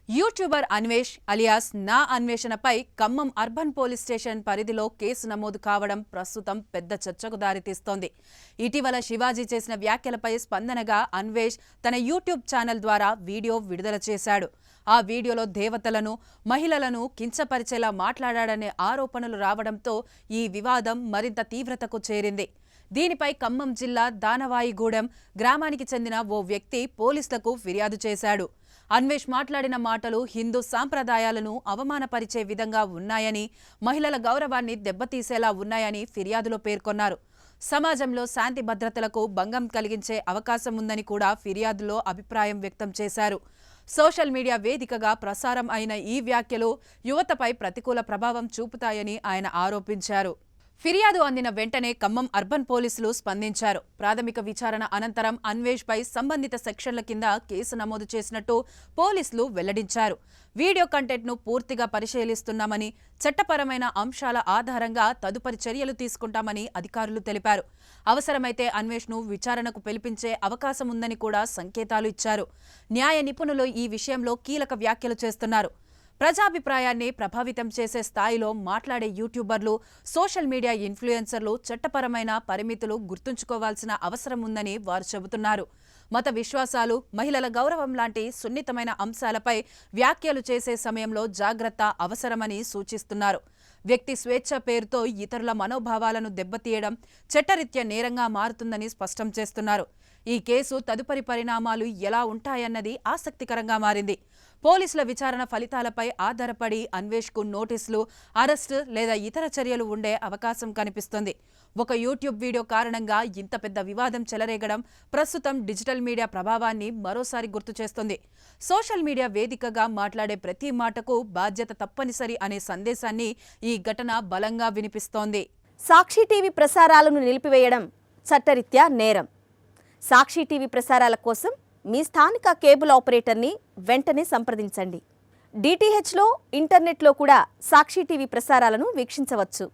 YouTuber Anvesh alias నా అన్వేషణపై Khammam urban police station పరిధిలో case నమోదు కావడం ప్రస్తుతం పెద్ద చర్చకు దారితీస్తోంది. ఇటీవల శివాజీ చేసిన వ్యాఖ్యలపై స్పందనగా అన్వేష్ తన యూట్యూబ్ ఛానల్ ద్వారా వీడియో విడుదల చేశాడు. ఆ వీడియోలో దేవతలను, మహిళలను కించపరిచేలా మాట్లాడాడనే ఆరోపణలు రావడంతో ఈ వివాదం మరింత తీవ్రతకు చేరింది. దీనిపై ఖమ్మం జిల్లా దానవాయిగూడెం గ్రామానికి చెందిన ఓ వ్యక్తి పోలీసులకు ఫిర్యాదు చేశాడు. అన్వేష్ మాట్లాడిన మాటలు హిందూ సాంప్రదాయాలను అవమానపరిచే విధంగా ఉన్నాయని, మహిళల గౌరవాన్ని దెబ్బతీసేలా ఉన్నాయని ఫిర్యాదులో పేర్కొన్నారు. సమాజంలో శాంతి భద్రతలకు భంగం కలిగించే అవకాశం ఉందని కూడా ఫిర్యాదులో అభిప్రాయం వ్యక్తం చేశారు. సోషల్ మీడియా వేదికగా ప్రసారం అయిన ఈ వ్యాఖ్యలు యువతపై ప్రతికూల ప్రభావం చూపుతాయని ఆయన ఆరోపించారు. ఫిర్యాదు అందిన వెంటనే ఖమ్మం అర్బన్ పోలీసులు స్పందించారు. ప్రాథమిక విచారణ అనంతరం అన్వేష్పై సంబంధిత సెక్షన్ల కింద కేసు నమోదు చేసినట్టు పోలీసులు వెల్లడించారు. వీడియో కంటెంట్ను పూర్తిగా పరిశీలిస్తున్నామని, చట్టపరమైన అంశాల ఆధారంగా తదుపరి చర్యలు తీసుకుంటామని అధికారులు తెలిపారు. అవసరమైతే అన్వేష్ను విచారణకు పిలిపించే అవకాశం ఉందని కూడా సంకేతాలు ఇచ్చారు. న్యాయ నిపుణులు ఈ విషయంలో కీలక వ్యాఖ్యలు చేస్తున్నారు. ప్రజాభిప్రాయాన్ని ప్రభావితం చేసే స్థాయిలో మాట్లాడే యూట్యూబర్లు, సోషల్ మీడియా ఇన్ఫ్లుయెన్సర్లు చట్టపరమైన పరిమితులు గుర్తుంచుకోవాల్సిన అవసరం ఉందని వారు చెబుతున్నారు. మత విశ్వాసాలు, మహిళల గౌరవం లాంటి సున్నితమైన అంశాలపై వ్యాఖ్యలు చేసే సమయంలో జాగ్రత్త అవసరమని సూచిస్తున్నారు. వ్యక్తి స్వేచ్ఛ పేరుతో ఇతరుల మనోభావాలను దెబ్బతీయడం చట్టరీత్యా నేరంగా మారుతుందని స్పష్టం చేస్తున్నారు. ఈ కేసు తదుపరి పరిణామాలు ఎలా ఉంటాయన్నది ఆసక్తికరంగా మారింది. పోలీసుల విచారణ ఫలితాలపై ఆధారపడి అన్వేష్కు నోటీసులు, అరెస్టు లేదా ఇతర చర్యలు ఉండే అవకాశం కనిపిస్తోంది. ఒక యూట్యూబ్ వీడియో కారణంగా ఇంత పెద్ద వివాదం చెలరేగడం ప్రస్తుతం డిజిటల్ మీడియా ప్రభావాన్ని మరోసారి గుర్తు చేస్తోంది. సోషల్ మీడియా వేదికగా మాట్లాడే ప్రతి మాటకు బాధ్యత తప్పనిసరి అనే సందేశాన్ని ఈ ఘటన బలంగా వినిపిస్తోంది. సాక్షి టీవీ ప్రసారాలను నిలిపివేయడం చట్టరీత్యా నేరం. సాక్షి టీవీ ప్రసారాల కోసం మీ స్థానిక కేబుల్ ఆపరేటర్ని వెంటనే సంప్రదించండి. డిటిహెచ్లో, ఇంటర్నెట్లో కూడా సాక్షి టీవీ ప్రసారాలను వీక్షించవచ్చు.